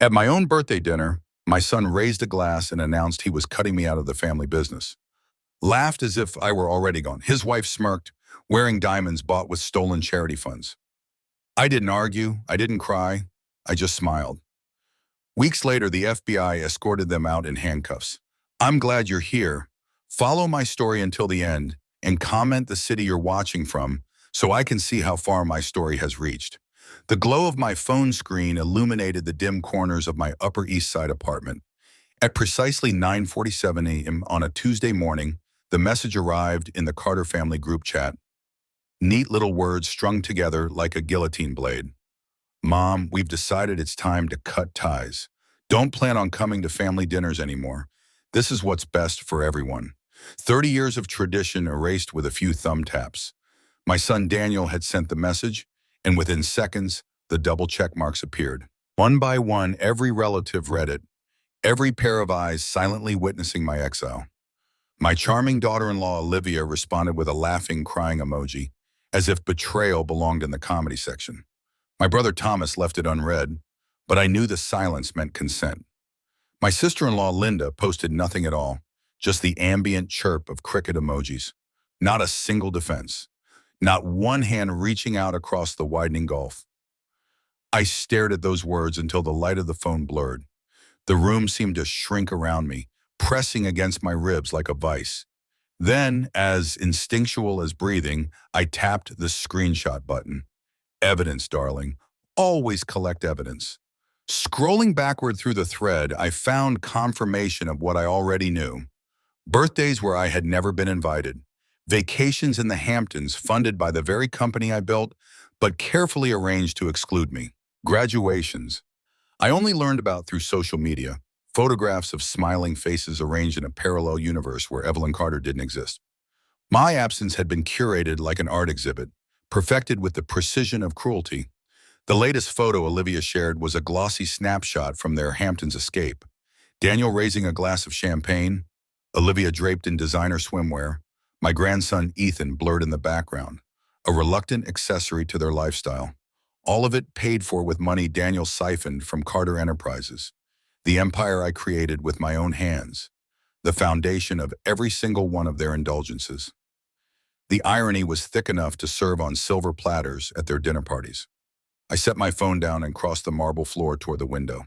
At my own birthday dinner, my son raised a glass and announced he was cutting me out of the family business. Laughed as if I were already gone. His wife smirked, wearing diamonds bought with stolen charity funds. I didn't argue. I didn't cry. I just smiled. Weeks later, the FBI escorted them out in handcuffs. I'm glad you're here. Follow my story until the end and comment the city you're watching from so I can see how far my story has reached. The glow of my phone screen illuminated the dim corners of my Upper East Side apartment. At precisely 9:47 a.m. on a Tuesday morning, the message arrived in the Carter family group chat. Neat little words strung together like a guillotine blade. Mom, we've decided it's time to cut ties. Don't plan on coming to family dinners anymore. This is what's best for everyone. 30 years of tradition erased with a few thumb taps. My son Daniel had sent the message, and within seconds, the double check marks appeared. One by one, every relative read it, every pair of eyes silently witnessing my exile. My charming daughter-in-law Olivia responded with a laughing, crying emoji, as if betrayal belonged in the comedy section. My brother Thomas left it unread, but I knew the silence meant consent. My sister-in-law Linda posted nothing at all, just the ambient chirp of cricket emojis. Not a single defense. Not one hand reaching out across the widening gulf. I stared at those words until the light of the phone blurred. The room seemed to shrink around me, pressing against my ribs like a vice. Then, as instinctual as breathing, I tapped the screenshot button. Evidence, darling. Always collect evidence. Scrolling backward through the thread, I found confirmation of what I already knew. Birthdays where I had never been invited. Vacations in the Hamptons funded by the very company I built, but carefully arranged to exclude me. Graduations. I only learned about through social media. Photographs of smiling faces arranged in a parallel universe where Evelyn Carter didn't exist. My absence had been curated like an art exhibit, perfected with the precision of cruelty. The latest photo Olivia shared was a glossy snapshot from their Hamptons escape. Daniel raising a glass of champagne, Olivia draped in designer swimwear, my grandson Ethan blurred in the background, a reluctant accessory to their lifestyle. All of it paid for with money Daniel siphoned from Carter Enterprises, the empire I created with my own hands, the foundation of every single one of their indulgences. The irony was thick enough to serve on silver platters at their dinner parties. I set my phone down and crossed the marble floor toward the window.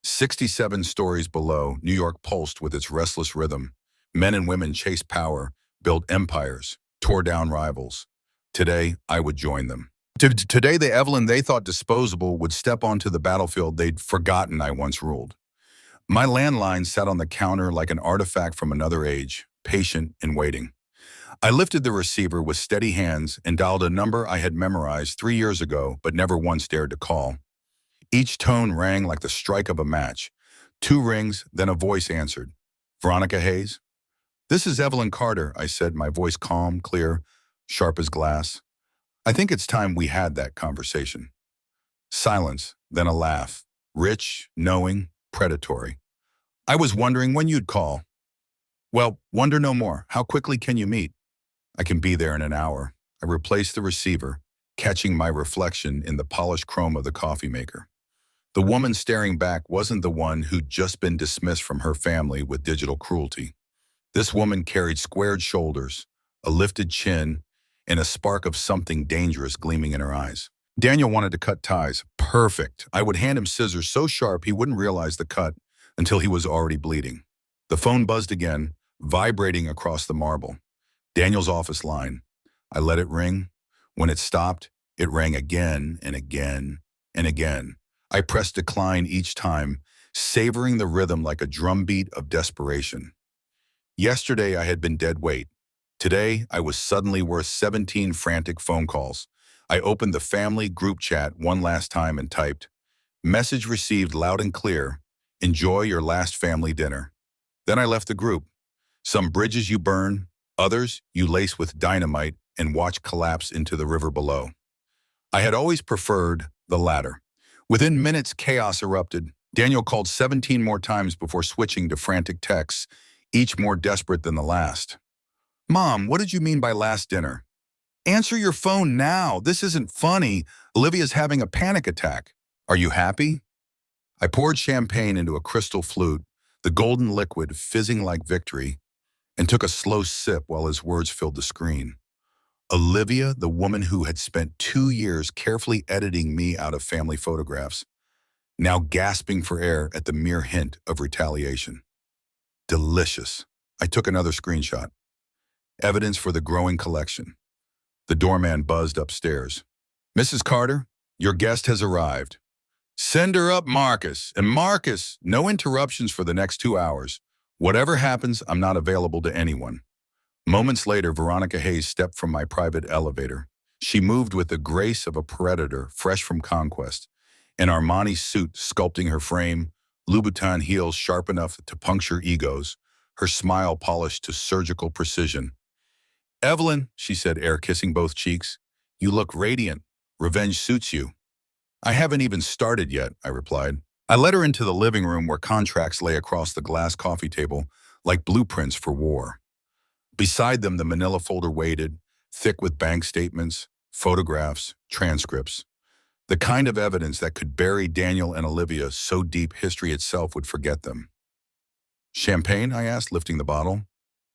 67 stories below, New York pulsed with its restless rhythm. Men and women chased power, built empires, tore down rivals. Today, I would join them. Today, the Evelyn they thought disposable would step onto the battlefield they'd forgotten I once ruled. My landline sat on the counter like an artifact from another age, patient and waiting. I lifted the receiver with steady hands and dialed a number I had memorized 3 years ago but never once dared to call. Each tone rang like the strike of a match. 2 rings, then a voice answered. Veronica Hayes? This is Evelyn Carter, I said, my voice calm, clear, sharp as glass. I think it's time we had that conversation. Silence, then a laugh. Rich, knowing, predatory. I was wondering when you'd call. Well, wonder no more. How quickly can you meet? I can be there in an hour. I replaced the receiver, catching my reflection in the polished chrome of the coffee maker. The woman staring back wasn't the one who'd just been dismissed from her family with digital cruelty. This woman carried squared shoulders, a lifted chin, and a spark of something dangerous gleaming in her eyes. Daniel wanted to cut ties. Perfect. I would hand him scissors so sharp he wouldn't realize the cut until he was already bleeding. The phone buzzed again, vibrating across the marble. Daniel's office line. I let it ring. When it stopped, it rang again and again and again. I pressed decline each time, savoring the rhythm like a drumbeat of desperation. Yesterday I had been dead weight. Today I was suddenly worth 17 frantic phone calls. I opened the family group chat one last time and typed, "Message received loud and clear. Enjoy your last family dinner." Then I left the group. Some bridges you burn, others you lace with dynamite and watch collapse into the river below. I had always preferred the latter. Within minutes, chaos erupted. Daniel called 17 more times before switching to frantic texts, each more desperate than the last. Mom, what did you mean by last dinner? Answer your phone now. This isn't funny. Olivia's having a panic attack. Are you happy? I poured champagne into a crystal flute, the golden liquid fizzing like victory, and took a slow sip while his words filled the screen. Olivia, the woman who had spent 2 years carefully editing me out of family photographs, now gasping for air at the mere hint of retaliation. Delicious. I took another screenshot. Evidence for the growing collection. The doorman buzzed upstairs. Mrs. Carter, your guest has arrived. Send her up, Marcus. And Marcus, no interruptions for the next 2 hours. Whatever happens, I'm not available to anyone. Moments later, Veronica Hayes stepped from my private elevator. She moved with the grace of a predator fresh from conquest, an Armani suit sculpting her frame, Louboutin heels sharp enough to puncture egos, her smile polished to surgical precision. Evelyn, she said, air-kissing both cheeks, you look radiant. Revenge suits you. I haven't even started yet, I replied. I led her into the living room where contracts lay across the glass coffee table like blueprints for war. Beside them, the manila folder waited, thick with bank statements, photographs, transcripts. The kind of evidence that could bury Daniel and Olivia so deep history itself would forget them. Champagne, I asked, lifting the bottle.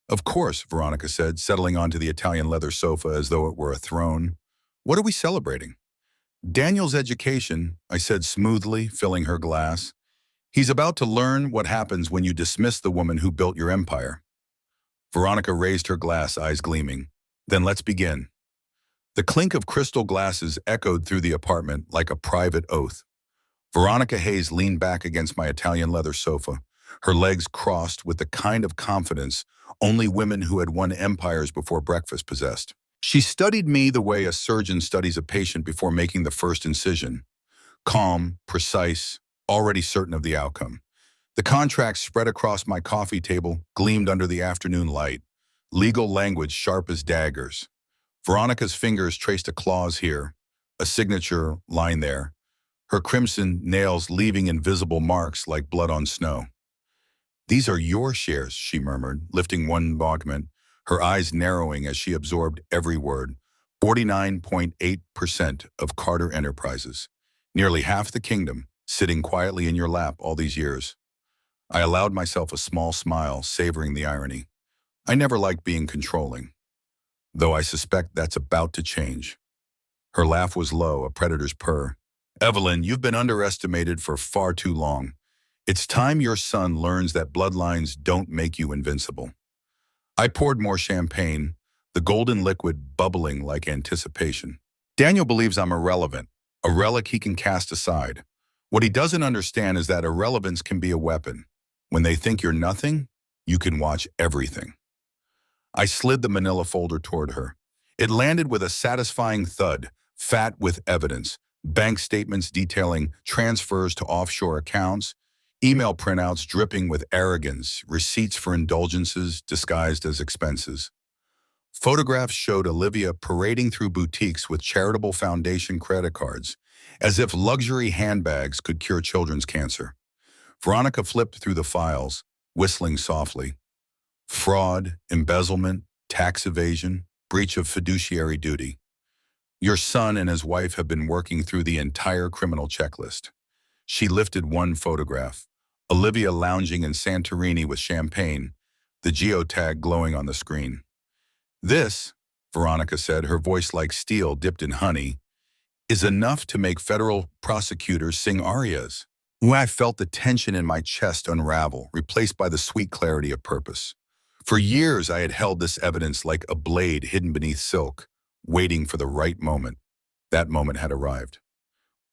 Of course, Veronica said, settling onto the Italian leather sofa as though it were a throne. What are we celebrating? Daniel's education, I said smoothly, filling her glass. He's about to learn what happens when you dismiss the woman who built your empire. Veronica raised her glass, eyes gleaming. Then let's begin. The clink of crystal glasses echoed through the apartment like a private oath. Veronica Hayes leaned back against my Italian leather sofa, her legs crossed with the kind of confidence only women who had won empires before breakfast possessed. She studied me the way a surgeon studies a patient before making the first incision. Calm, precise, already certain of the outcome. The contracts spread across my coffee table gleamed under the afternoon light, legal language sharp as daggers. Veronica's fingers traced a clause here, a signature line there, her crimson nails leaving invisible marks like blood on snow. These are your shares, she murmured, lifting one document, her eyes narrowing as she absorbed every word. 49.8% of Carter Enterprises, nearly half the kingdom, sitting quietly in your lap all these years. I allowed myself a small smile, savoring the irony. I never liked being controlling, though I suspect that's about to change. Her laugh was low, a predator's purr. Evelyn, you've been underestimated for far too long. It's time your son learns that bloodlines don't make you invincible. I poured more champagne, the golden liquid bubbling like anticipation. Daniel believes I'm irrelevant, a relic he can cast aside. What he doesn't understand is that irrelevance can be a weapon. When they think you're nothing, you can watch everything. I slid the manila folder toward her. It landed with a satisfying thud, fat with evidence, bank statements detailing transfers to offshore accounts, email printouts dripping with arrogance, receipts for indulgences disguised as expenses. Photographs showed Olivia parading through boutiques with charitable foundation credit cards, as if luxury handbags could cure children's cancer. Veronica flipped through the files, whistling softly. Fraud, embezzlement, tax evasion, breach of fiduciary duty. Your son and his wife have been working through the entire criminal checklist. She lifted one photograph, Olivia lounging in Santorini with champagne, the geotag glowing on the screen. This, Veronica said, her voice like steel dipped in honey, is enough to make federal prosecutors sing arias. When I felt the tension in my chest unravel, replaced by the sweet clarity of purpose. For years, I had held this evidence like a blade hidden beneath silk, waiting for the right moment. That moment had arrived.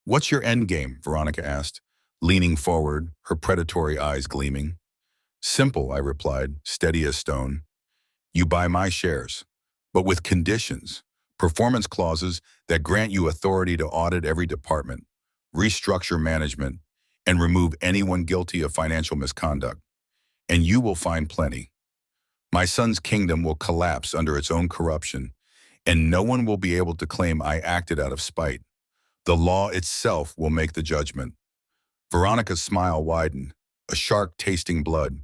What's your endgame? Veronica asked, leaning forward, her predatory eyes gleaming. Simple, I replied, steady as stone. You buy my shares, but with conditions, performance clauses that grant you authority to audit every department, restructure management, and remove anyone guilty of financial misconduct. And you will find plenty. My son's kingdom will collapse under its own corruption, and no one will be able to claim I acted out of spite. The law itself will make the judgment. Veronica's smile widened, a shark tasting blood.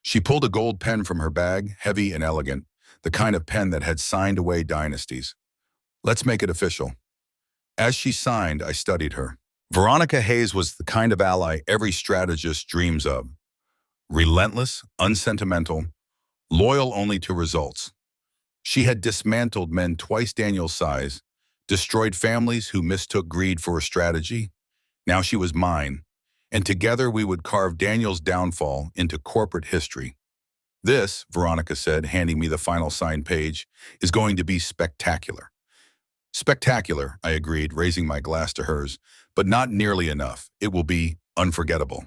She pulled a gold pen from her bag, heavy and elegant, the kind of pen that had signed away dynasties. Let's make it official. As she signed, I studied her. Veronica Hayes was the kind of ally every strategist dreams of. Relentless, unsentimental, loyal only to results. She had dismantled men twice Daniel's size, destroyed families who mistook greed for a strategy. Now she was mine, and together we would carve Daniel's downfall into corporate history. This, Veronica said, handing me the final signed page, is going to be spectacular. Spectacular, I agreed, raising my glass to hers, but not nearly enough. It will be unforgettable.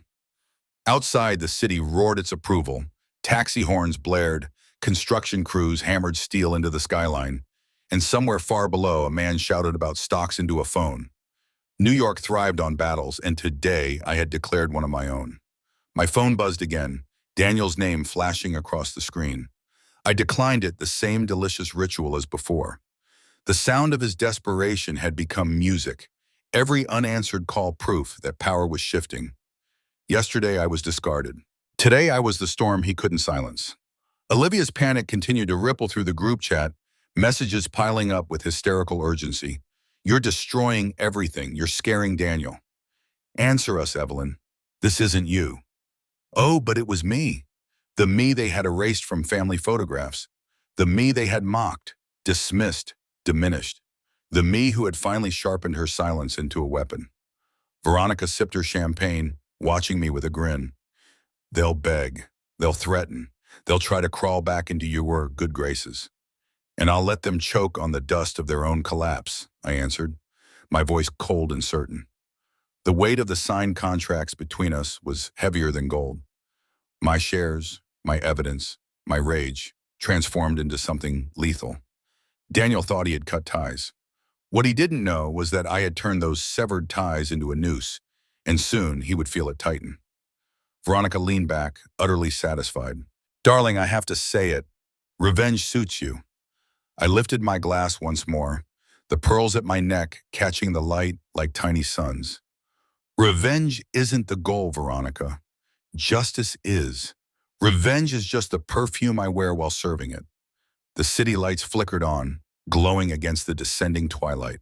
Outside, the city roared its approval. Taxi horns blared, construction crews hammered steel into the skyline, and somewhere far below, a man shouted about stocks into a phone. New York thrived on battles, and today I had declared one of my own. My phone buzzed again, Daniel's name flashing across the screen. I declined it, the same delicious ritual as before. The sound of his desperation had become music, every unanswered call proof that power was shifting. Yesterday I was discarded. Today I was the storm he couldn't silence. Olivia's panic continued to ripple through the group chat, messages piling up with hysterical urgency. You're destroying everything. You're scaring Daniel. Answer us, Evelyn. This isn't you. Oh, but it was me. The me they had erased from family photographs. The me they had mocked, dismissed, diminished. The me who had finally sharpened her silence into a weapon. Veronica sipped her champagne, watching me with a grin. They'll beg. They'll threaten. They'll try to crawl back into your good graces. And I'll let them choke on the dust of their own collapse, I answered, my voice cold and certain. The weight of the signed contracts between us was heavier than gold. My shares, my evidence, my rage, transformed into something lethal. Daniel thought he had cut ties. What he didn't know was that I had turned those severed ties into a noose, and soon he would feel it tighten. Veronica leaned back, utterly satisfied. Darling, I have to say it. Revenge suits you. I lifted my glass once more, the pearls at my neck catching the light like tiny suns. Revenge isn't the goal, Veronica. Justice is. Revenge is just the perfume I wear while serving it. The city lights flickered on, glowing against the descending twilight.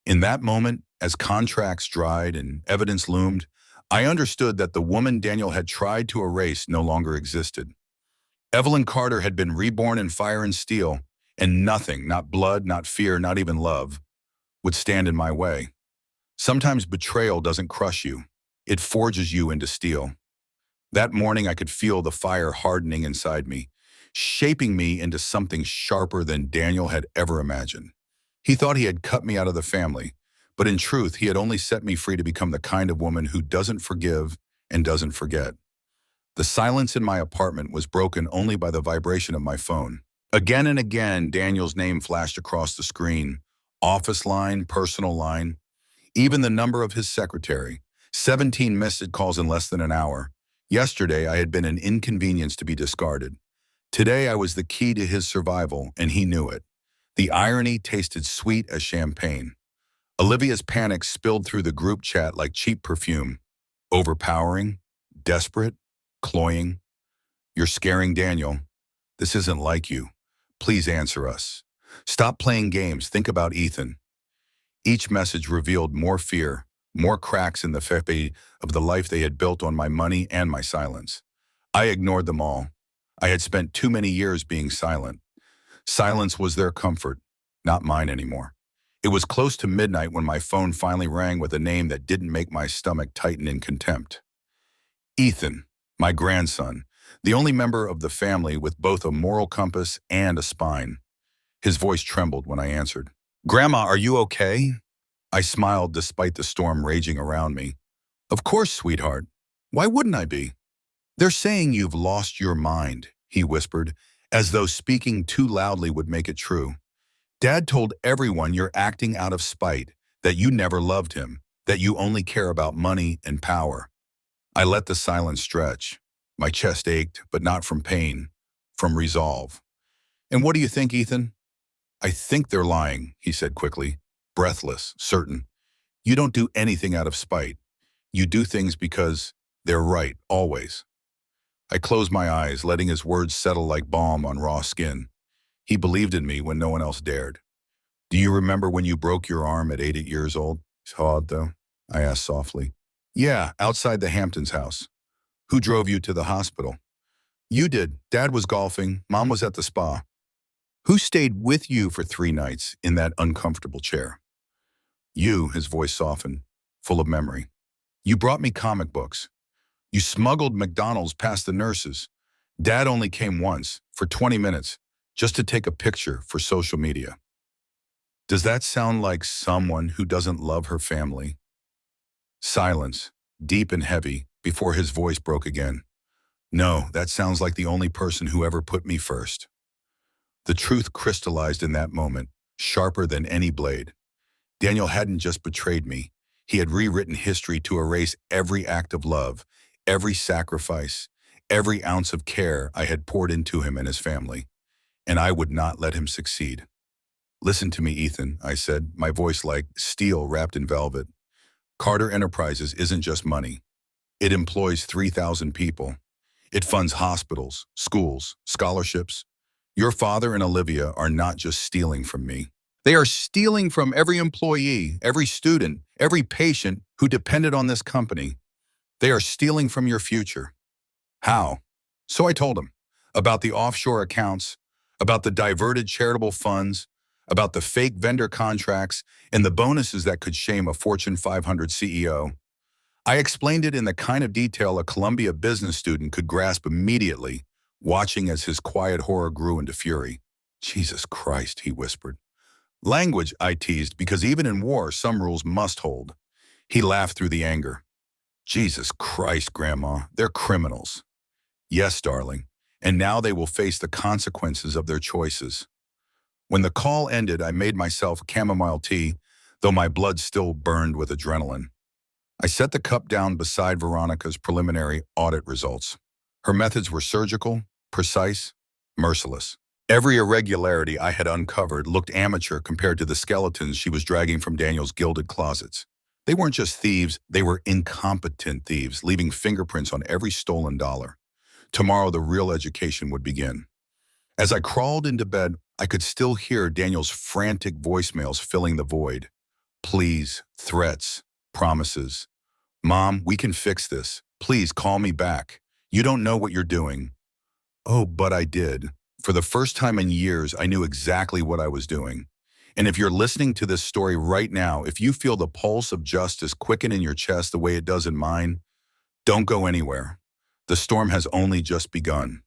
In that moment, as contracts dried and evidence loomed, I understood that the woman Daniel had tried to erase no longer existed. Evelyn Carter had been reborn in fire and steel, and nothing, not blood, not fear, not even love, would stand in my way. Sometimes betrayal doesn't crush you. It forges you into steel. That morning I could feel the fire hardening inside me, shaping me into something sharper than Daniel had ever imagined. He thought he had cut me out of the family, but in truth he had only set me free to become the kind of woman who doesn't forgive and doesn't forget. The silence in my apartment was broken only by the vibration of my phone. Again and again, Daniel's name flashed across the screen. Office line, personal line, even the number of his secretary. 17 missed calls in less than an hour. Yesterday, I had been an inconvenience to be discarded. Today, I was the key to his survival, and he knew it. The irony tasted sweet as champagne. Olivia's panic spilled through the group chat like cheap perfume. Overpowering, desperate, cloying. You're scaring Daniel. This isn't like you. Please answer us. Stop playing games. Think about Ethan. Each message revealed more fear, more cracks in the fabric of the life they had built on my money and my silence. I ignored them all. I had spent too many years being silent. Silence was their comfort, not mine anymore. It was close to midnight when my phone finally rang with a name that didn't make my stomach tighten in contempt. Ethan, my grandson, the only member of the family with both a moral compass and a spine. His voice trembled when I answered. Grandma, are you okay? I smiled despite the storm raging around me. Of course, sweetheart. Why wouldn't I be? They're saying you've lost your mind, he whispered, as though speaking too loudly would make it true. Dad told everyone you're acting out of spite, that you never loved him, that you only care about money and power. I let the silence stretch. My chest ached, but not from pain, from resolve. And what do you think, Ethan? I think they're lying, he said quickly, breathless, certain. You don't do anything out of spite. You do things because they're right, always. I closed my eyes, letting his words settle like balm on raw skin. He believed in me when no one else dared. Do you remember when you broke your arm at 8 years old? It's hard, though. I asked softly. Yeah, outside the Hamptons house. Who drove you to the hospital? You did. Dad was golfing. Mom was at the spa. Who stayed with you for 3 nights in that uncomfortable chair? You, his voice softened, full of memory. You brought me comic books. You smuggled McDonald's past the nurses. Dad only came once, for 20 minutes, just to take a picture for social media. Does that sound like someone who doesn't love her family? Silence, deep and heavy, before his voice broke again. No, that sounds like the only person who ever put me first. The truth crystallized in that moment, sharper than any blade. Daniel hadn't just betrayed me. He had rewritten history to erase every act of love, every sacrifice, every ounce of care I had poured into him and his family. And I would not let him succeed. Listen to me, Ethan, I said, my voice like steel wrapped in velvet. Carter Enterprises isn't just money. It employs 3,000 people. It funds hospitals, schools, scholarships. Your father and Olivia are not just stealing from me. They are stealing from every employee, every student, every patient who depended on this company. They are stealing from your future. How? So I told him about the offshore accounts, about the diverted charitable funds, about the fake vendor contracts, and the bonuses that could shame a Fortune 500 CEO. I explained it in the kind of detail a Columbia business student could grasp immediately, watching as his quiet horror grew into fury. Jesus Christ, he whispered. Language, I teased, because even in war, some rules must hold. He laughed through the anger. Jesus Christ, Grandma, they're criminals. Yes, darling, and now they will face the consequences of their choices. When the call ended, I made myself chamomile tea, though my blood still burned with adrenaline. I set the cup down beside Veronica's preliminary audit results. Her methods were surgical, precise, merciless. Every irregularity I had uncovered looked amateur compared to the skeletons she was dragging from Daniel's gilded closets. They weren't just thieves, they were incompetent thieves, leaving fingerprints on every stolen dollar. Tomorrow the real education would begin. As I crawled into bed, I could still hear Daniel's frantic voicemails filling the void. Please, threats, promises. Mom, we can fix this. Please call me back. You don't know what you're doing. Oh, but I did. For the first time in years, I knew exactly what I was doing. And if you're listening to this story right now, if you feel the pulse of justice quicken in your chest the way it does in mine, don't go anywhere. The storm has only just begun.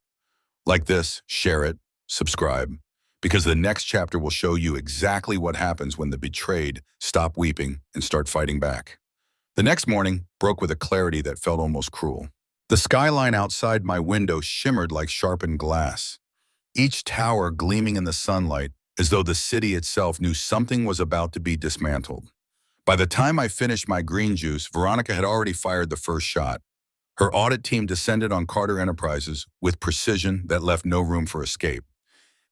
Like this, share it, subscribe, because the next chapter will show you exactly what happens when the betrayed stop weeping and start fighting back. The next morning broke with a clarity that felt almost cruel. The skyline outside my window shimmered like sharpened glass, each tower gleaming in the sunlight as though the city itself knew something was about to be dismantled. By the time I finished my green juice, Veronica had already fired the first shot. Her audit team descended on Carter Enterprises with precision that left no room for escape.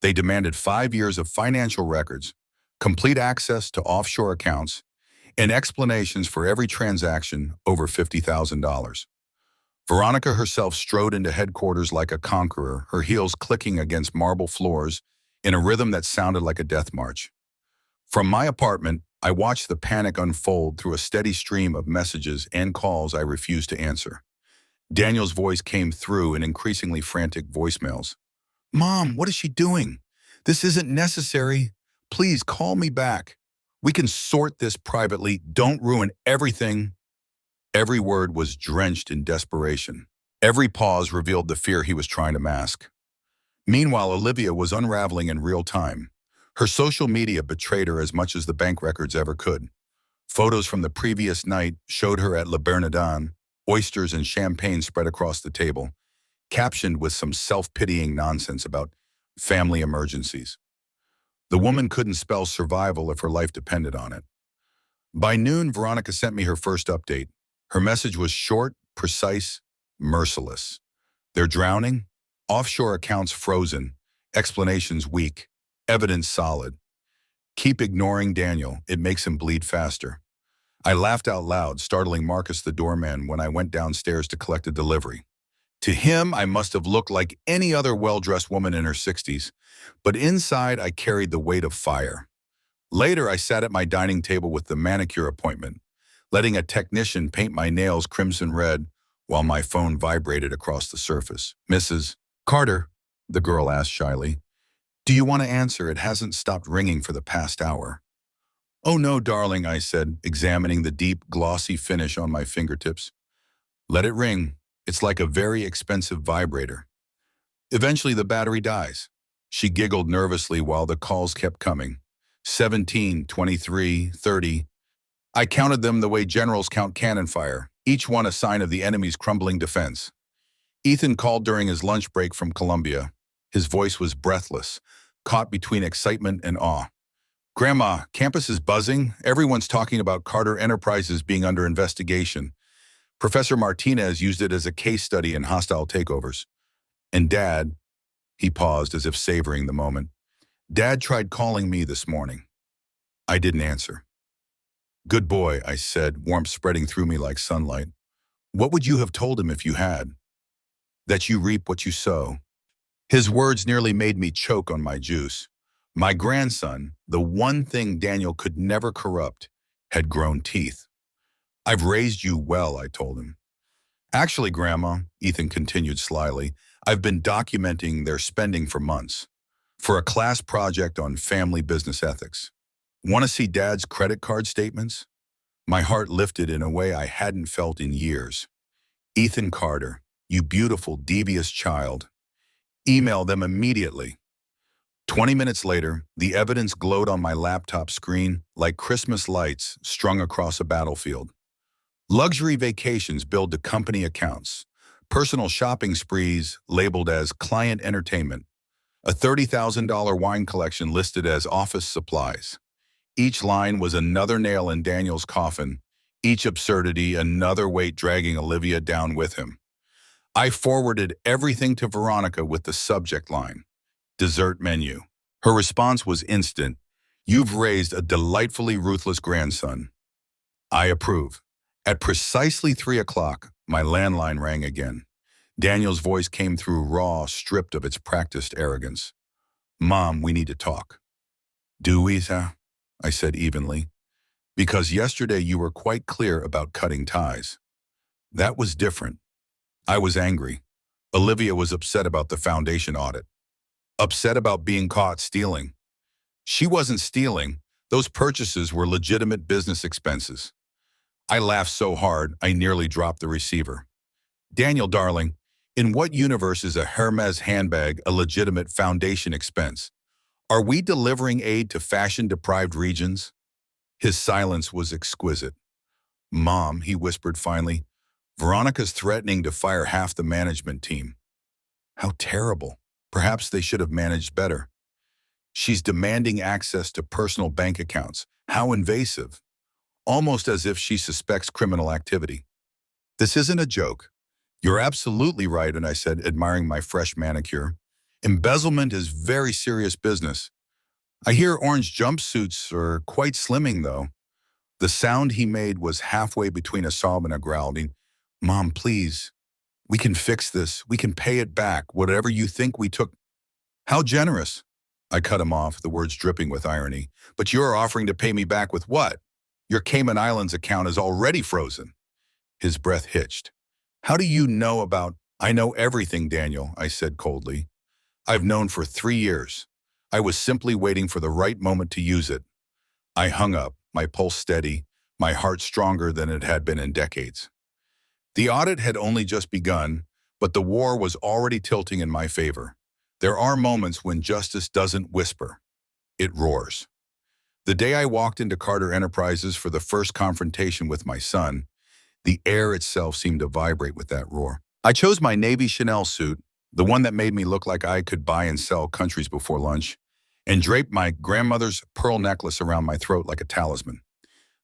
They demanded 5 years of financial records, complete access to offshore accounts, and explanations for every transaction over $50,000. Veronica herself strode into headquarters like a conqueror, her heels clicking against marble floors in a rhythm that sounded like a death march. From my apartment, I watched the panic unfold through a steady stream of messages and calls I refused to answer. Daniel's voice came through in increasingly frantic voicemails. Mom, what is she doing? This isn't necessary. Please call me back. We can sort this privately. Don't ruin everything. Every word was drenched in desperation. Every pause revealed the fear he was trying to mask. Meanwhile, Olivia was unraveling in real time. Her social media betrayed her as much as the bank records ever could. Photos from the previous night showed her at Le Bernardin, oysters and champagne spread across the table, captioned with some self-pitying nonsense about family emergencies. The woman couldn't spell survival if her life depended on it. By noon, Veronica sent me her first update. Her message was short, precise, merciless. They're drowning, offshore accounts frozen, explanations weak, evidence solid. Keep ignoring Daniel, it makes him bleed faster. I laughed out loud, startling Marcus the doorman when I went downstairs to collect a delivery. To him, I must have looked like any other well-dressed woman in her 60s, but inside I carried the weight of fire. Later, I sat at my dining table with the manicure appointment, letting a technician paint my nails crimson red while my phone vibrated across the surface. "Mrs. Carter," the girl asked shyly, "do you want to answer? It hasn't stopped ringing for the past hour." "Oh no, darling," I said, examining the deep, glossy finish on my fingertips. "Let it ring. It's like a very expensive vibrator. Eventually the battery dies." She giggled nervously while the calls kept coming. 17, 23, 30. I counted them the way generals count cannon fire, each one a sign of the enemy's crumbling defense. Ethan called during his lunch break from Columbia. His voice was breathless, caught between excitement and awe. "Grandma, campus is buzzing. Everyone's talking about Carter Enterprises being under investigation. Professor Martinez used it as a case study in hostile takeovers. And Dad," he paused as if savoring the moment, "Dad tried calling me this morning." I didn't answer. "Good boy," I said, warmth spreading through me like sunlight. "What would you have told him if you had?" "That you reap what you sow." His words nearly made me choke on my juice. My grandson, the one thing Daniel could never corrupt, had grown teeth. "I've raised you well," I told him. "Actually, Grandma," Ethan continued slyly, "I've been documenting their spending for months. For a class project on family business ethics. Want to see Dad's credit card statements?" My heart lifted in a way I hadn't felt in years. "Ethan Carter, you beautiful, devious child. Email them immediately." 20 minutes later, the evidence glowed on my laptop screen like Christmas lights strung across a battlefield. Luxury vacations billed to company accounts. Personal shopping sprees labeled as client entertainment. A $30,000 wine collection listed as office supplies. Each line was another nail in Daniel's coffin, each absurdity another weight dragging Olivia down with him. I forwarded everything to Veronica with the subject line, "Dessert menu." Her response was instant. "You've raised a delightfully ruthless grandson. I approve." At precisely 3 o'clock, my landline rang again. Daniel's voice came through raw, stripped of its practiced arrogance. "Mom, we need to talk." "Do we, sir?" I said evenly. "Because yesterday you were quite clear about cutting ties." That was different. I was angry. Olivia was upset about the foundation audit. Upset about being caught stealing. She wasn't stealing. Those purchases were legitimate business expenses. I laughed so hard, I nearly dropped the receiver. "Daniel, darling, in what universe is a Hermes handbag a legitimate foundation expense? Are we delivering aid to fashion-deprived regions?" His silence was exquisite. "Mom," he whispered finally, "Veronica's threatening to fire half the management team." How terrible. Perhaps they should have managed better. "She's demanding access to personal bank accounts." How invasive. Almost as if she suspects criminal activity. "This isn't a joke." "You're absolutely right," and I said, admiring my fresh manicure. "Embezzlement is very serious business. I hear orange jumpsuits are quite slimming, though." The sound he made was halfway between a sob and a growling. "Mom, please. We can fix this. We can pay it back, whatever you think we took." "How generous." I cut him off, the words dripping with irony. "But you're offering to pay me back with what? Your Cayman Islands account is already frozen." His breath hitched. "How do you know about—" "I know everything, Daniel," I said coldly. "I've known for 3 years. I was simply waiting for the right moment to use it." I hung up, my pulse steady, my heart stronger than it had been in decades. The audit had only just begun, but the war was already tilting in my favor. There are moments when justice doesn't whisper. It roars. The day I walked into Carter Enterprises for the first confrontation with my son, the air itself seemed to vibrate with that roar. I chose my navy Chanel suit, the one that made me look like I could buy and sell countries before lunch, and draped my grandmother's pearl necklace around my throat like a talisman.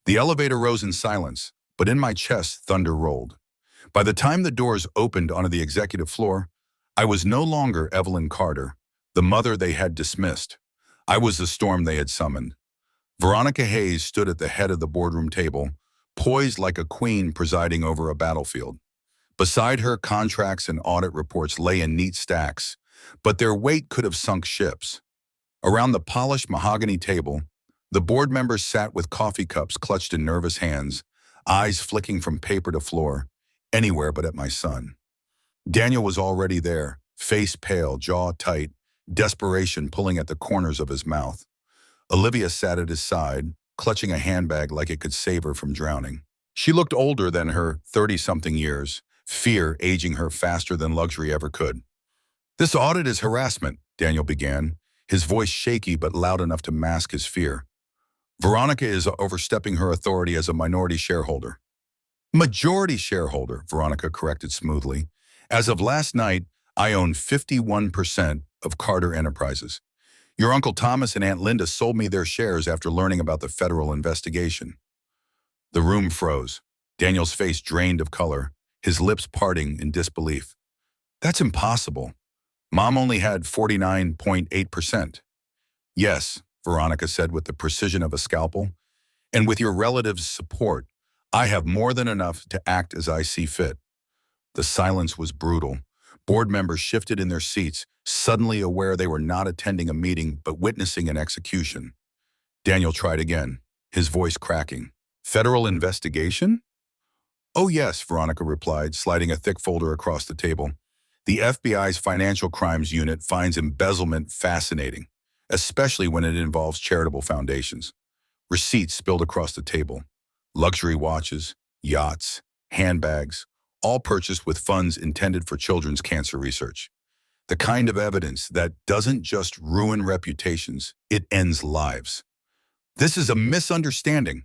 The elevator rose in silence, but in my chest thunder rolled. By the time the doors opened onto the executive floor, I was no longer Evelyn Carter, the mother they had dismissed. I was the storm they had summoned. Veronica Hayes stood at the head of the boardroom table, poised like a queen presiding over a battlefield. Beside her, contracts and audit reports lay in neat stacks, but their weight could have sunk ships. Around the polished mahogany table, the board members sat with coffee cups clutched in nervous hands, eyes flicking from paper to floor, anywhere but at my son. Daniel was already there, face pale, jaw tight, desperation pulling at the corners of his mouth. Olivia sat at his side, clutching a handbag like it could save her from drowning. She looked older than her 30-something years, fear aging her faster than luxury ever could. "This audit is harassment," Daniel began, his voice shaky but loud enough to mask his fear. "Veronica is overstepping her authority as a minority shareholder." "Majority shareholder," Veronica corrected smoothly. "As of last night, I own 51% of Carter Enterprises. Your Uncle Thomas and Aunt Linda sold me their shares after learning about the federal investigation." The room froze. Daniel's face drained of color, his lips parting in disbelief. "That's impossible. Mom only had 49.8%. "Yes," Veronica said with the precision of a scalpel, "and with your relatives' support, I have more than enough to act as I see fit." The silence was brutal. Board members shifted in their seats, suddenly aware they were not attending a meeting but witnessing an execution. Daniel tried again, his voice cracking. "Federal investigation?" "Oh yes," Veronica replied, sliding a thick folder across the table. "The FBI's Financial Crimes Unit finds embezzlement fascinating, especially when it involves charitable foundations." Receipts spilled across the table. Luxury watches, yachts, handbags, all purchased with funds intended for children's cancer research. The kind of evidence that doesn't just ruin reputations, it ends lives. "This is a misunderstanding."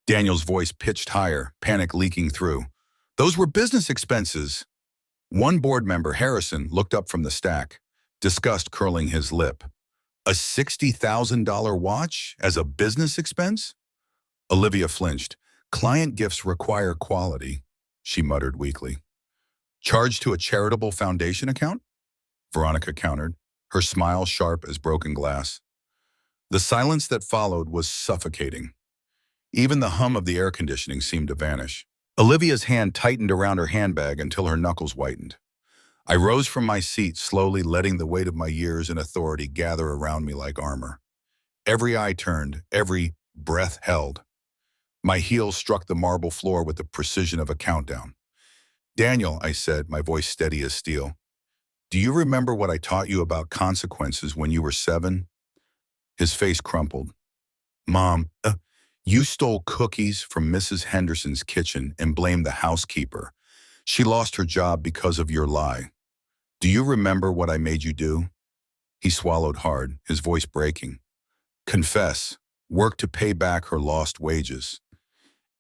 Daniel's voice pitched higher, panic leaking through. "Those were business expenses." One board member, Harrison, looked up from the stack, disgust curling his lip. "A $60,000 watch as a business expense?" Olivia flinched. "Client gifts require quality," she muttered weakly. "Charged to a charitable foundation account?" Veronica countered, her smile sharp as broken glass. The silence that followed was suffocating. Even the hum of the air conditioning seemed to vanish. Olivia's hand tightened around her handbag until her knuckles whitened. I rose from my seat, slowly letting the weight of my years and authority gather around me like armor. Every eye turned, every breath held. My heels struck the marble floor with the precision of a countdown. "Daniel," I said, my voice steady as steel, "do you remember what I taught you about consequences when you were 7? His face crumpled. "Mom, you stole cookies from Mrs. Henderson's kitchen and blamed the housekeeper. She lost her job because of your lie. Do you remember what I made you do?" He swallowed hard, his voice breaking. "Confess. Work to pay back her lost wages."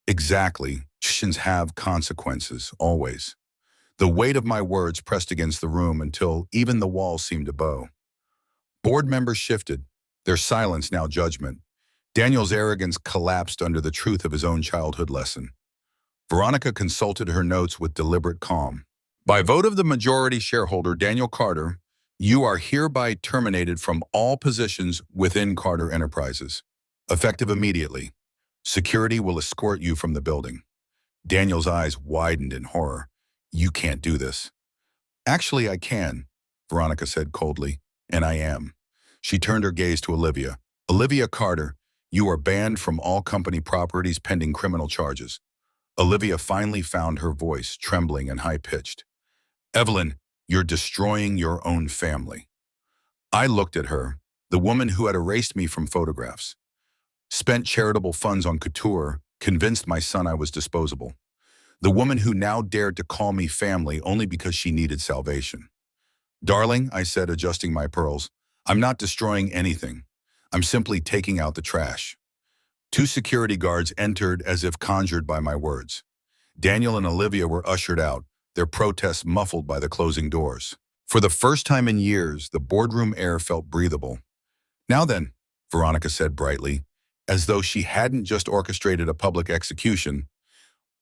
"Exactly. Actions have consequences, always." The weight of my words pressed against the room until even the walls seemed to bow. Board members shifted, their silence now judgment. Daniel's arrogance collapsed under the truth of his own childhood lesson. Veronica consulted her notes with deliberate calm. "By vote of the majority shareholder, Daniel Carter, you are hereby terminated from all positions within Carter Enterprises. Effective immediately. Security will escort you from the building." Daniel's eyes widened in horror. "You can't do this." "Actually, I can," Veronica said coldly, "and I am." She turned her gaze to Olivia. "Olivia Carter, you are banned from all company properties pending criminal charges." Olivia finally found her voice, trembling and high-pitched. "Evelyn, you're destroying your own family." I looked at her, the woman who had erased me from photographs, spent charitable funds on couture, convinced my son I was disposable. The woman who now dared to call me family only because she needed salvation. "Darling," I said, adjusting my pearls, "I'm not destroying anything. I'm simply taking out the trash." Two security guards entered as if conjured by my words. Daniel and Olivia were ushered out, their protests muffled by the closing doors. For the first time in years, the boardroom air felt breathable. "Now then," Veronica said brightly, as though she hadn't just orchestrated a public execution,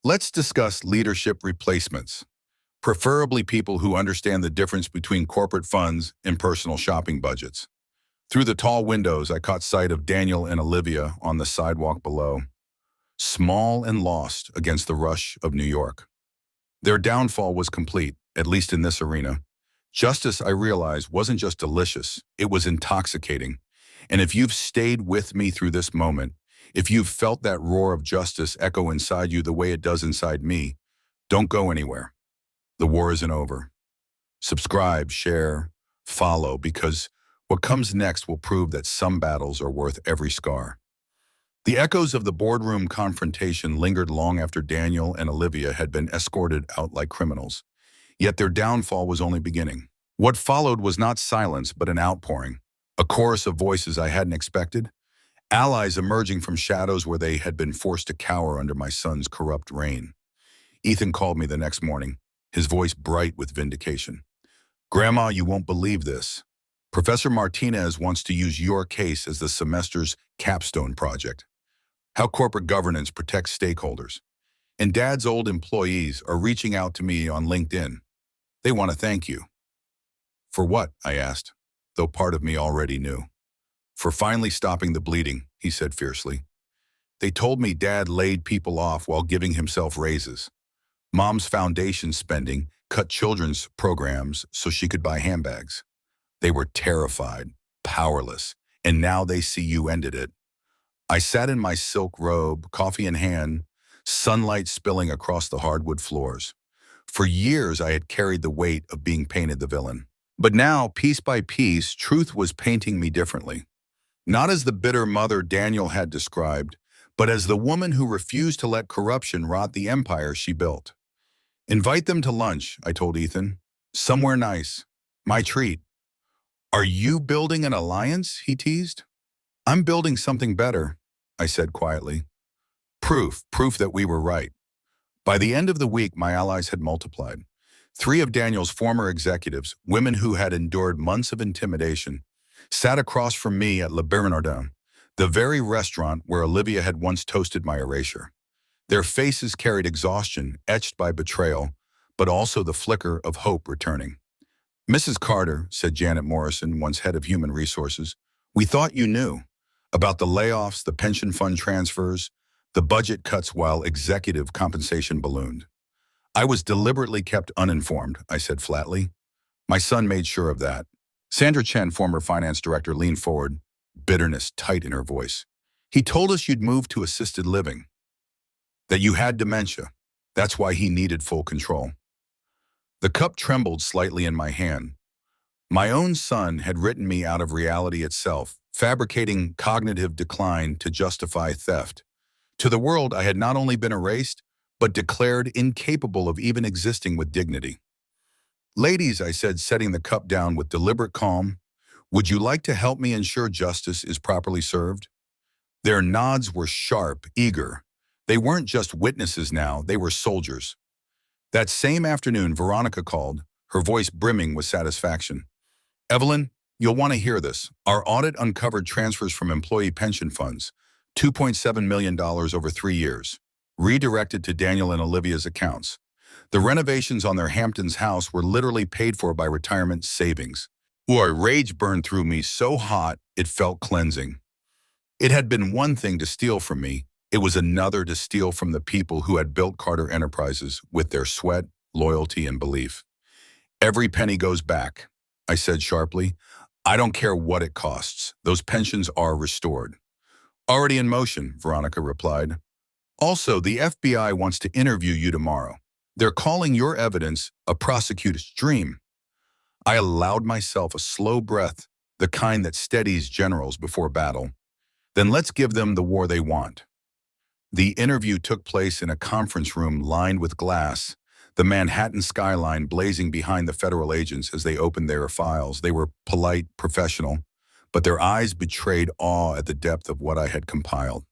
"let's discuss leadership replacements. Preferably people who understand the difference between corporate funds and personal shopping budgets." Through the tall windows, I caught sight of Daniel and Olivia on the sidewalk below, small and lost against the rush of New York. Their downfall was complete, at least in this arena. Justice, I realized, wasn't just delicious, it was intoxicating. And if you've stayed with me through this moment, If you've felt that roar of justice echo inside you the way it does inside me, don't go anywhere. The war isn't over. Subscribe, share, follow, because what comes next will prove that some battles are worth every scar. The echoes of the boardroom confrontation lingered long after Daniel and Olivia had been escorted out like criminals. Yet their downfall was only beginning. What followed was not silence, but an outpouring. A chorus of voices I hadn't expected. Allies emerging from shadows where they had been forced to cower under my son's corrupt reign. Ethan called me the next morning, his voice bright with vindication. "Grandma, you won't believe this. Professor Martinez wants to use your case as the semester's capstone project. How corporate governance protects stakeholders. And Dad's old employees are reaching out to me on LinkedIn. They want to thank you." "For what?" I asked, though part of me already knew. "For finally stopping the bleeding," he said fiercely. "They told me Dad laid people off while giving himself raises. Mom's foundation spending cut children's programs so she could buy handbags. They were terrified, powerless, and now they see you ended it." I sat in my silk robe, coffee in hand, sunlight spilling across the hardwood floors. For years, I had carried the weight of being painted the villain. But now, piece by piece, truth was painting me differently. Not as the bitter mother Daniel had described, but as the woman who refused to let corruption rot the empire she built. "Invite them to lunch," I told Ethan. "Somewhere nice. My treat." "Are you building an alliance?" he teased. "I'm building something better," I said quietly. Proof that we were right. By the end of the week, my allies had multiplied. 3 of Daniel's former executives, women who had endured months of intimidation, sat across from me at Le Bernardin, the very restaurant where Olivia had once toasted my erasure. Their faces carried exhaustion, etched by betrayal, but also the flicker of hope returning. "Mrs. Carter," said Janet Morrison, once head of human resources, "we thought you knew about the layoffs, the pension fund transfers, the budget cuts while executive compensation ballooned." "I was deliberately kept uninformed," I said flatly. "My son made sure of that." Sandra Chen, former finance director, leaned forward, bitterness tight in her voice. "He told us you'd moved to assisted living, that you had dementia. That's why he needed full control." The cup trembled slightly in my hand. My own son had written me out of reality itself, fabricating cognitive decline to justify theft. To the world, I had not only been erased, but declared incapable of even existing with dignity. "Ladies," I said, setting the cup down with deliberate calm, "would you like to help me ensure justice is properly served?" Their nods were sharp, eager. They weren't just witnesses now, they were soldiers. That same afternoon, Veronica called, her voice brimming with satisfaction. "Evelyn, you'll want to hear this. Our audit uncovered transfers from employee pension funds, $2.7 million over 3 years, redirected to Daniel and Olivia's accounts. The renovations on their Hamptons house were literally paid for by retirement savings." Boy, rage burned through me so hot it felt cleansing. It had been one thing to steal from me. It was another to steal from the people who had built Carter Enterprises with their sweat, loyalty, and belief. "Every penny goes back," I said sharply. "I don't care what it costs. Those pensions are restored." "Already in motion," Veronica replied. "Also, the FBI wants to interview you tomorrow. They're calling your evidence a prosecutor's dream." I allowed myself a slow breath, the kind that steadies generals before battle. "Then let's give them the war they want." The interview took place in a conference room lined with glass, the Manhattan skyline blazing behind the federal agents as they opened their files. They were polite, professional, but their eyes betrayed awe at the depth of what I had compiled.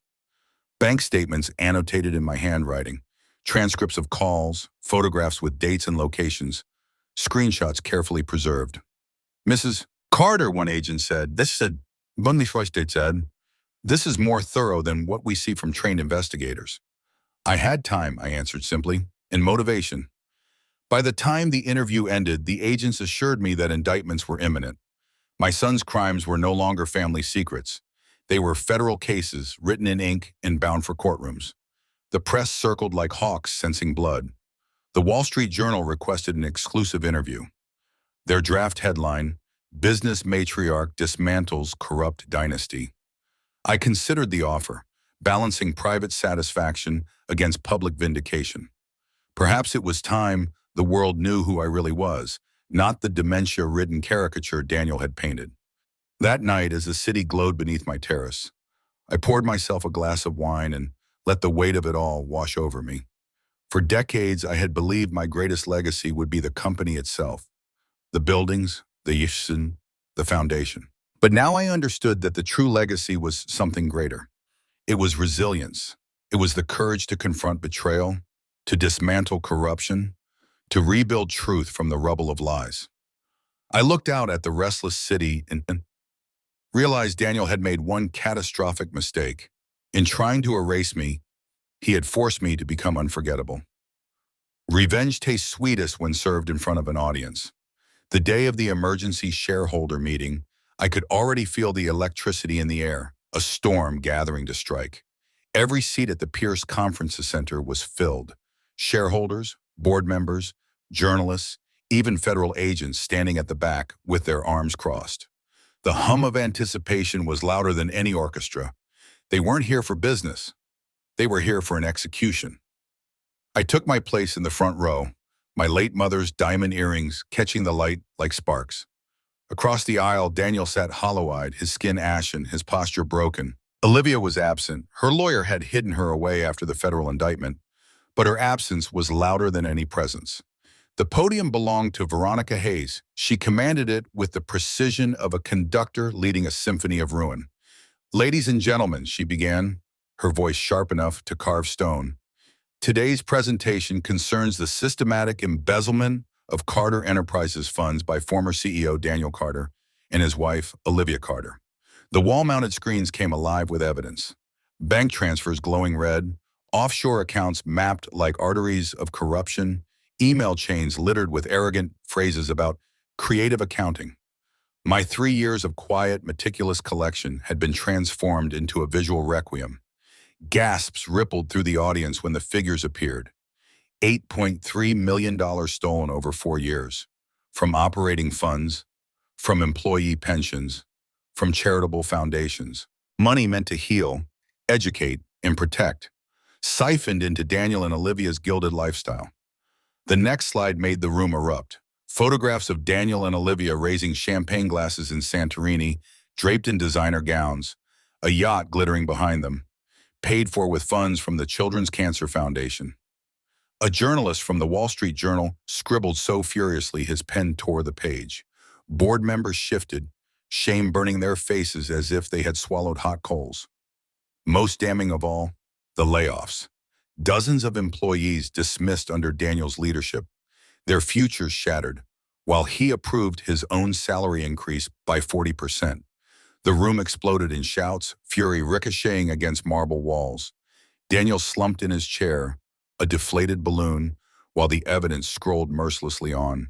Bank statements annotated in my handwriting, transcripts of calls, photographs with dates and locations, screenshots carefully preserved. "Mrs. Carter," one agent said, "this is more thorough than what we see from trained investigators." "I had time," I answered simply, "and motivation." By the time the interview ended, the agents assured me that indictments were imminent. My son's crimes were no longer family secrets. They were federal cases, written in ink and bound for courtrooms. The press circled like hawks sensing blood. The Wall Street Journal requested an exclusive interview. Their draft headline, "Business Matriarch Dismantles Corrupt Dynasty." I considered the offer, balancing private satisfaction against public vindication. Perhaps it was time the world knew who I really was, not the dementia-ridden caricature Daniel had painted. That night, as the city glowed beneath my terrace, I poured myself a glass of wine and let the weight of it all wash over me. For decades, I had believed my greatest legacy would be the company itself, the buildings, the yishun, the foundation. But now I understood that the true legacy was something greater. It was resilience. It was the courage to confront betrayal, to dismantle corruption, to rebuild truth from the rubble of lies. I looked out at the restless city and realized Daniel had made one catastrophic mistake. In trying to erase me, he had forced me to become unforgettable. Revenge tastes sweetest when served in front of an audience. The day of the emergency shareholder meeting, I could already feel the electricity in the air, a storm gathering to strike. Every seat at the Pierce Conference Center was filled. Shareholders, board members, journalists, even federal agents standing at the back with their arms crossed. The hum of anticipation was louder than any orchestra. They weren't here for business. They were here for an execution. I took my place in the front row, my late mother's diamond earrings catching the light like sparks. Across the aisle, Daniel sat hollow-eyed, his skin ashen, his posture broken. Olivia was absent. Her lawyer had hidden her away after the federal indictment, but her absence was louder than any presence. The podium belonged to Veronica Hayes. She commanded it with the precision of a conductor leading a symphony of ruin. "Ladies and gentlemen," she began, her voice sharp enough to carve stone. "Today's presentation concerns the systematic embezzlement of Carter Enterprises funds by former CEO Daniel Carter and his wife, Olivia Carter." The wall-mounted screens came alive with evidence. Bank transfers glowing red, offshore accounts mapped like arteries of corruption, email chains littered with arrogant phrases about creative accounting. My 3 years of quiet, meticulous collection had been transformed into a visual requiem. Gasps rippled through the audience when the figures appeared. $8.3 million stolen over 4 years. From operating funds, from employee pensions, from charitable foundations. Money meant to heal, educate, and protect. Siphoned into Daniel and Olivia's gilded lifestyle. The next slide made the room erupt. Photographs of Daniel and Olivia raising champagne glasses in Santorini, draped in designer gowns, a yacht glittering behind them, paid for with funds from the Children's Cancer Foundation. A journalist from the Wall Street Journal scribbled so furiously his pen tore the page. Board members shifted, shame burning their faces as if they had swallowed hot coals. Most damning of all, the layoffs. Dozens of employees dismissed under Daniel's leadership, their futures shattered, while he approved his own salary increase by 40%. The room exploded in shouts, fury ricocheting against marble walls. Daniel slumped in his chair, a deflated balloon, while the evidence scrolled mercilessly on.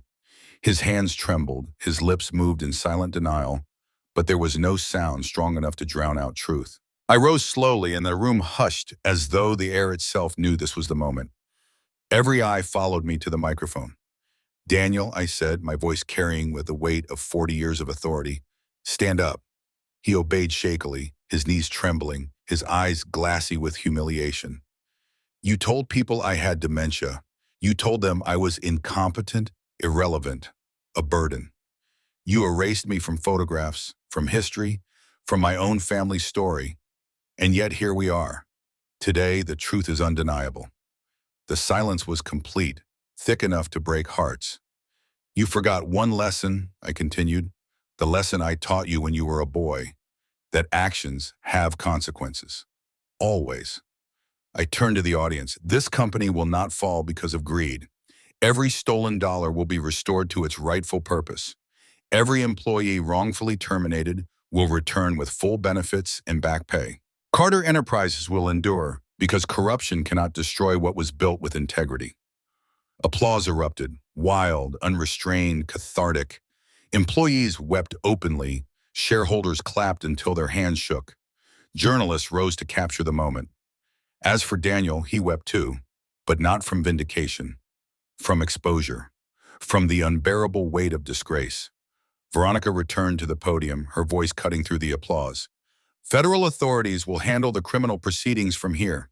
His hands trembled, his lips moved in silent denial, but there was no sound strong enough to drown out truth. I rose slowly, and the room hushed as though the air itself knew this was the moment. Every eye followed me to the microphone. "Daniel," I said, my voice carrying with the weight of 40 years of authority, "stand up." He obeyed shakily, his knees trembling, his eyes glassy with humiliation. "You told people I had dementia. You told them I was incompetent, irrelevant, a burden. You erased me from photographs, from history, from my own family story. And yet here we are. Today, the truth is undeniable." The silence was complete, thick enough to break hearts. "You forgot one lesson," I continued, "the lesson I taught you when you were a boy, that actions have consequences. Always." I turned to the audience. "This company will not fall because of greed. Every stolen dollar will be restored to its rightful purpose. Every employee wrongfully terminated will return with full benefits and back pay. Carter Enterprises will endure because corruption cannot destroy what was built with integrity." Applause erupted, wild, unrestrained, cathartic. Employees wept openly. Shareholders clapped until their hands shook. Journalists rose to capture the moment. As for Daniel, he wept too, but not from vindication, from exposure, from the unbearable weight of disgrace. Veronica returned to the podium, her voice cutting through the applause. Federal authorities will handle the criminal proceedings from here.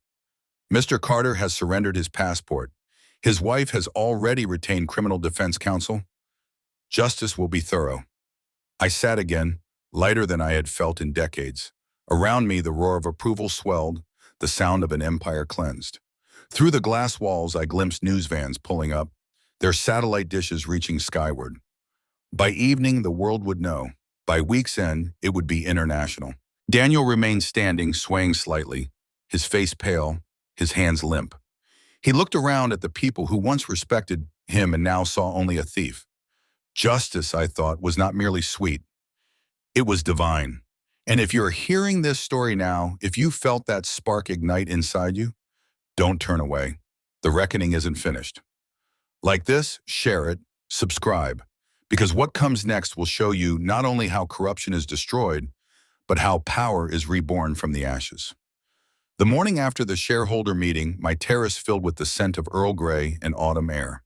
Mr. Carter has surrendered his passport. His wife has already retained criminal defense counsel. Justice will be thorough. I sat again, lighter than I had felt in decades. Around me, the roar of approval swelled, the sound of an empire cleansed. Through the glass walls, I glimpsed news vans pulling up, their satellite dishes reaching skyward. By evening, the world would know. By week's end, it would be international. Daniel remained standing, swaying slightly, his face pale, his hands limp. He looked around at the people who once respected him and now saw only a thief. Justice, I thought, was not merely sweet. It was divine. And if you're hearing this story now, if you felt that spark ignite inside you, don't turn away. The reckoning isn't finished. Like this, share it, subscribe, because what comes next will show you not only how corruption is destroyed, but how power is reborn from the ashes. The morning after the shareholder meeting, my terrace filled with the scent of Earl Grey and autumn air.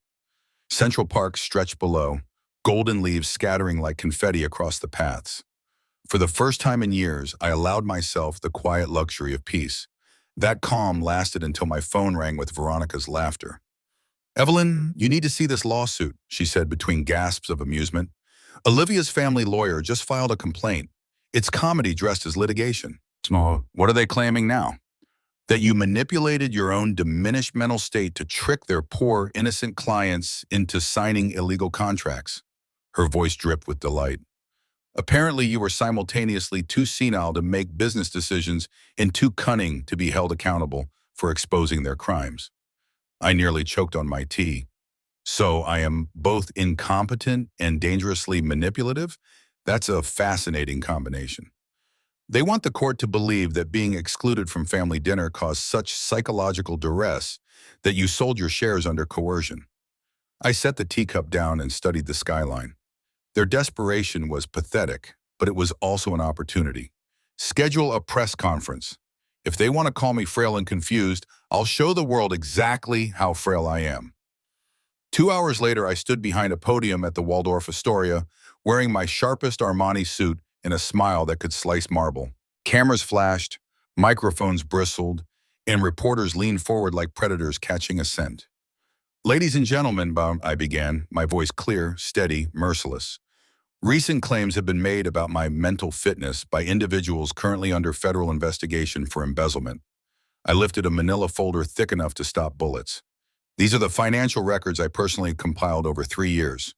Central Park stretched below, golden leaves scattering like confetti across the paths. For the first time in years, I allowed myself the quiet luxury of peace. That calm lasted until my phone rang with Veronica's laughter. "Evelyn, you need to see this lawsuit," she said between gasps of amusement. "Olivia's family lawyer just filed a complaint. It's comedy dressed as litigation." "Oh, what are they claiming now?" "That you manipulated your own diminished mental state to trick their poor, innocent clients into signing illegal contracts." Her voice dripped with delight. "Apparently you were simultaneously too senile to make business decisions and too cunning to be held accountable for exposing their crimes." I nearly choked on my tea. "So I am both incompetent and dangerously manipulative? That's a fascinating combination." "They want the court to believe that being excluded from family dinner caused such psychological duress that you sold your shares under coercion." I set the teacup down and studied the skyline. Their desperation was pathetic, but it was also an opportunity. Schedule a press conference. If they want to call me frail and confused, I'll show the world exactly how frail I am. 2 hours later, I stood behind a podium at the Waldorf Astoria, wearing my sharpest Armani suit and a smile that could slice marble. Cameras flashed, microphones bristled, and reporters leaned forward like predators catching a scent. "Ladies and gentlemen," I began, my voice clear, steady, merciless. "Recent claims have been made about my mental fitness by individuals currently under federal investigation for embezzlement." I lifted a manila folder thick enough to stop bullets. "These are the financial records I personally compiled over 3 years.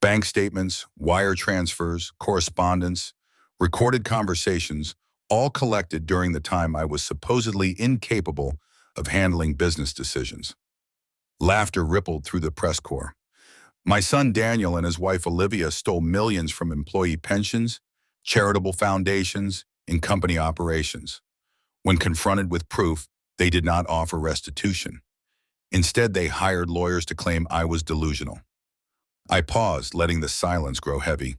Bank statements, wire transfers, correspondence, recorded conversations, all collected during the time I was supposedly incapable of handling business decisions." Laughter rippled through the press corps. "My son Daniel and his wife Olivia stole millions from employee pensions, charitable foundations, and company operations. When confronted with proof, they did not offer restitution. Instead, they hired lawyers to claim I was delusional." I paused, letting the silence grow heavy.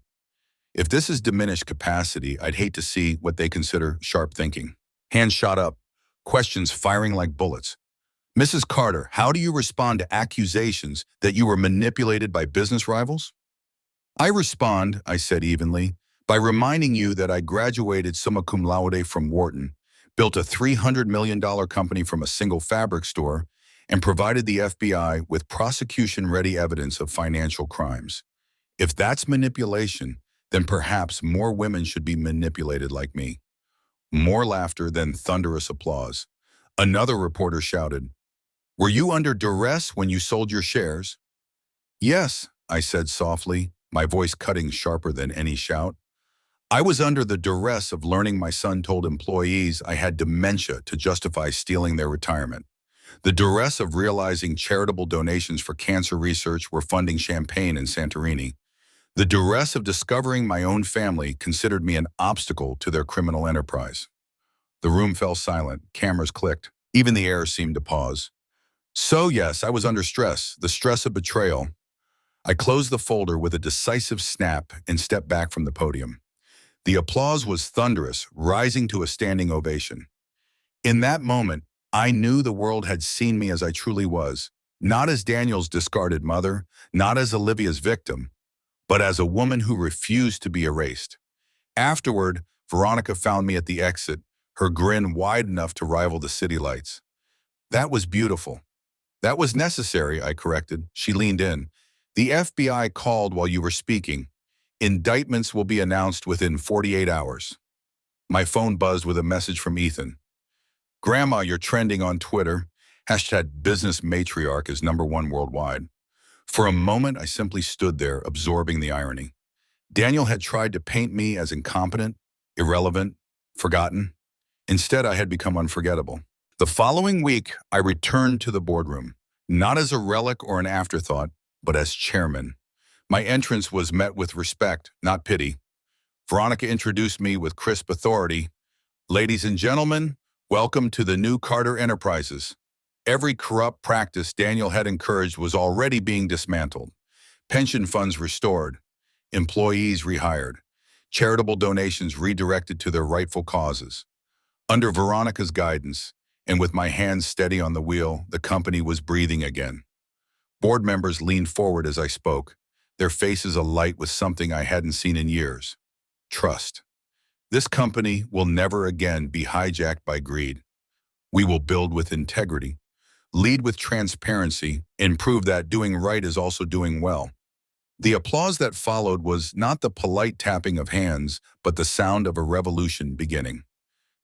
If this is diminished capacity, I'd hate to see what they consider sharp thinking. Hands shot up, questions firing like bullets. "Mrs. Carter, how do you respond to accusations that you were manipulated by business rivals?" "I respond," I said evenly, "by reminding you that I graduated summa cum laude from Wharton, built a $300 million company from a single fabric store, and provided the FBI with prosecution-ready evidence of financial crimes. If that's manipulation, then perhaps more women should be manipulated like me." More laughter, then thunderous applause. Another reporter shouted, "Were you under duress when you sold your shares?" "Yes," I said softly, my voice cutting sharper than any shout. "I was under the duress of learning my son told employees I had dementia to justify stealing their retirement. The duress of realizing charitable donations for cancer research were funding champagne in Santorini. The duress of discovering my own family considered me an obstacle to their criminal enterprise." The room fell silent, cameras clicked, even the air seemed to pause. "So yes, I was under stress, the stress of betrayal." I closed the folder with a decisive snap and stepped back from the podium. The applause was thunderous, rising to a standing ovation. In that moment, I knew the world had seen me as I truly was, not as Daniel's discarded mother, not as Olivia's victim, but as a woman who refused to be erased. Afterward, Veronica found me at the exit, her grin wide enough to rival the city lights. That was beautiful. That was necessary, I corrected. She leaned in. The FBI called while you were speaking. Indictments will be announced within 48 hours. My phone buzzed with a message from Ethan. Grandma, you're trending on Twitter. Hashtag business matriarch is #1 worldwide. For a moment, I simply stood there, absorbing the irony. Daniel had tried to paint me as incompetent, irrelevant, forgotten. Instead, I had become unforgettable. The following week, I returned to the boardroom, not as a relic or an afterthought, but as chairman. My entrance was met with respect, not pity. Veronica introduced me with crisp authority. Ladies and gentlemen, welcome to the new Carter Enterprises. Every corrupt practice Daniel had encouraged was already being dismantled. Pension funds restored, employees rehired, charitable donations redirected to their rightful causes. Under Veronica's guidance, and with my hands steady on the wheel, the company was breathing again. Board members leaned forward as I spoke, their faces alight with something I hadn't seen in years. Trust. This company will never again be hijacked by greed. We will build with integrity, lead with transparency, and prove that doing right is also doing well. The applause that followed was not the polite tapping of hands, but the sound of a revolution beginning.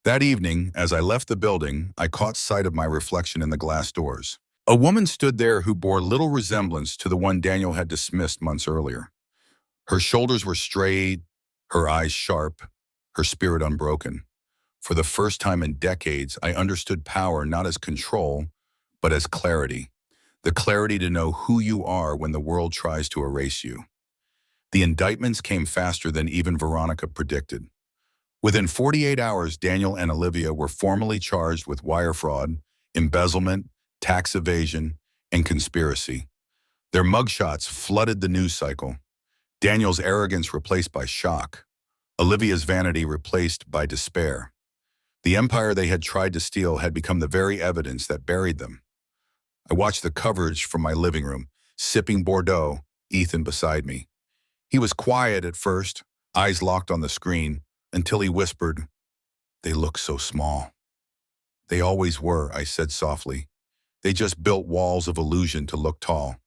That evening, as I left the building, I caught sight of my reflection in the glass doors. A woman stood there who bore little resemblance to the one Daniel had dismissed months earlier. Her shoulders were straight, her eyes sharp, her spirit unbroken. For the first time in decades, I understood power not as control, but as clarity. The clarity to know who you are when the world tries to erase you. The indictments came faster than even Veronica predicted. Within 48 hours, Daniel and Olivia were formally charged with wire fraud, embezzlement, tax evasion, and conspiracy. Their mugshots flooded the news cycle. Daniel's arrogance replaced by shock. Olivia's vanity replaced by despair. The empire they had tried to steal had become the very evidence that buried them. I watched the coverage from my living room, sipping Bordeaux, Ethan beside me. He was quiet at first, eyes locked on the screen, until he whispered, "They look so small." "They always were," I said softly. "They just built walls of illusion to look tall."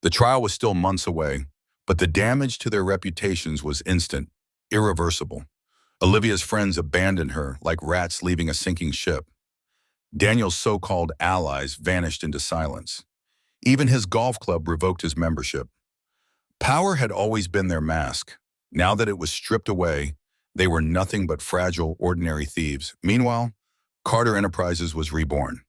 The trial was still months away, but the damage to their reputations was instant, irreversible. Olivia's friends abandoned her like rats leaving a sinking ship. Daniel's so-called allies vanished into silence. Even his golf club revoked his membership. Power had always been their mask. Now that it was stripped away, they were nothing but fragile, ordinary thieves. Meanwhile, Carter Enterprises was reborn.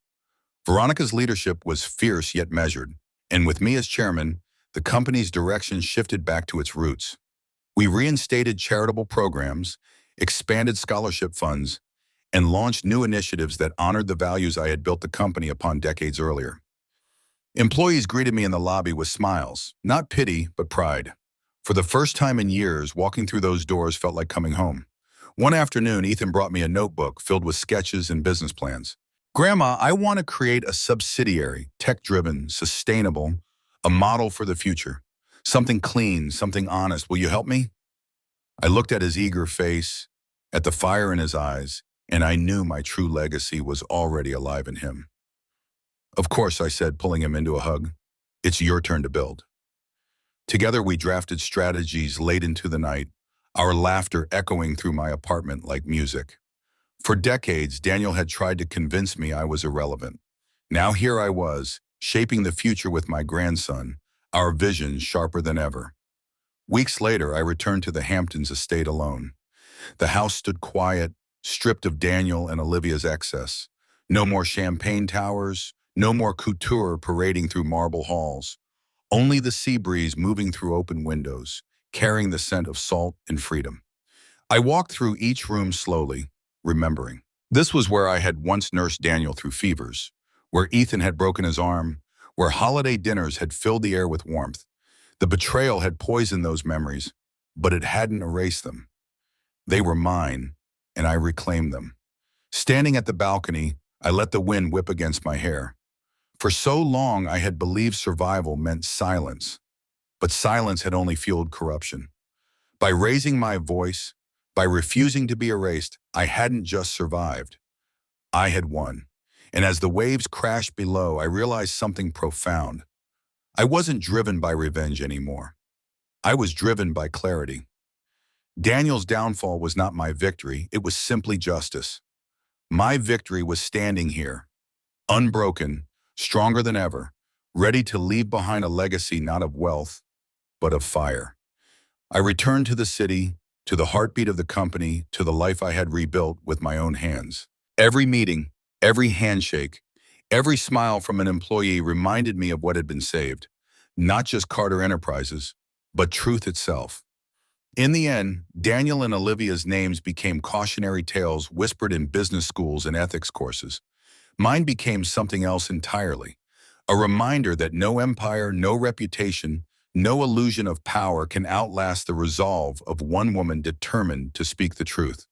Veronica's leadership was fierce yet measured, and with me as chairman, the company's direction shifted back to its roots. We reinstated charitable programs, expanded scholarship funds, and launched new initiatives that honored the values I had built the company upon decades earlier. Employees greeted me in the lobby with smiles, not pity, but pride. For the first time in years, walking through those doors felt like coming home. One afternoon, Ethan brought me a notebook filled with sketches and business plans. "Grandma, I want to create a subsidiary, tech-driven, sustainable, a model for the future. Something clean, something honest. Will you help me?" I looked at his eager face, at the fire in his eyes, and I knew my true legacy was already alive in him. "Of course," I said, pulling him into a hug. "It's your turn to build." Together we drafted strategies late into the night, our laughter echoing through my apartment like music. For decades, Daniel had tried to convince me I was irrelevant. Now here I was, shaping the future with my grandson, our vision sharper than ever. Weeks later, I returned to the Hamptons estate alone. The house stood quiet, stripped of Daniel and Olivia's excess. No more champagne towers, no more couture parading through marble halls. Only the sea breeze moving through open windows, carrying the scent of salt and freedom. I walked through each room slowly, remembering. This was where I had once nursed Daniel through fevers, where Ethan had broken his arm, where holiday dinners had filled the air with warmth. The betrayal had poisoned those memories, but it hadn't erased them. They were mine, and I reclaimed them. Standing at the balcony, I let the wind whip against my hair. For so long, I had believed survival meant silence, but silence had only fueled corruption. By raising my voice, By refusing to be erased, I hadn't just survived. I had won. And as the waves crashed below, I realized something profound. I wasn't driven by revenge anymore. I was driven by clarity. Daniel's downfall was not my victory, it was simply justice. My victory was standing here, unbroken, stronger than ever, ready to leave behind a legacy not of wealth, but of fire. I returned to the city, to the heartbeat of the company, to the life I had rebuilt with my own hands. Every meeting, every handshake, every smile from an employee reminded me of what had been saved. Not just Carter Enterprises, but truth itself. In the end, Daniel and Olivia's names became cautionary tales whispered in business schools and ethics courses. Mine became something else entirely. A reminder that no empire, no reputation, no illusion of power can outlast the resolve of one woman determined to speak the truth.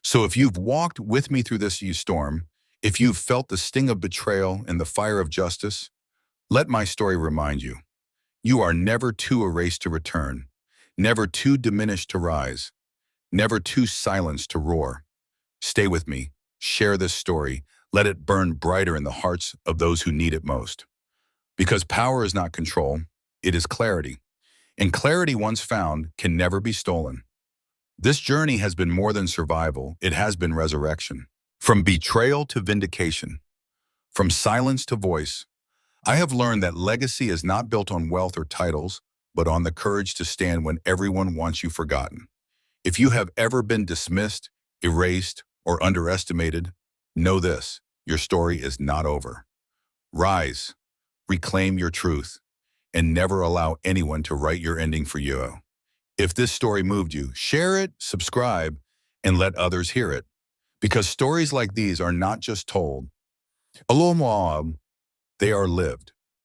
So if you've walked with me through this storm, if you've felt the sting of betrayal and the fire of justice, let my story remind you. You are never too erased to return, never too diminished to rise, never too silenced to roar. Stay with me, share this story, let it burn brighter in the hearts of those who need it most. Because power is not control, it is clarity. And clarity once found can never be stolen. This journey has been more than survival, it has been resurrection. From betrayal to vindication, from silence to voice, I have learned that legacy is not built on wealth or titles, but on the courage to stand when everyone wants you forgotten. If you have ever been dismissed, erased, or underestimated, know this, your story is not over. Rise, reclaim your truth, and never allow anyone to write your ending for you. If this story moved you, share it, subscribe, and let others hear it. Because stories like these are not just told, they are lived.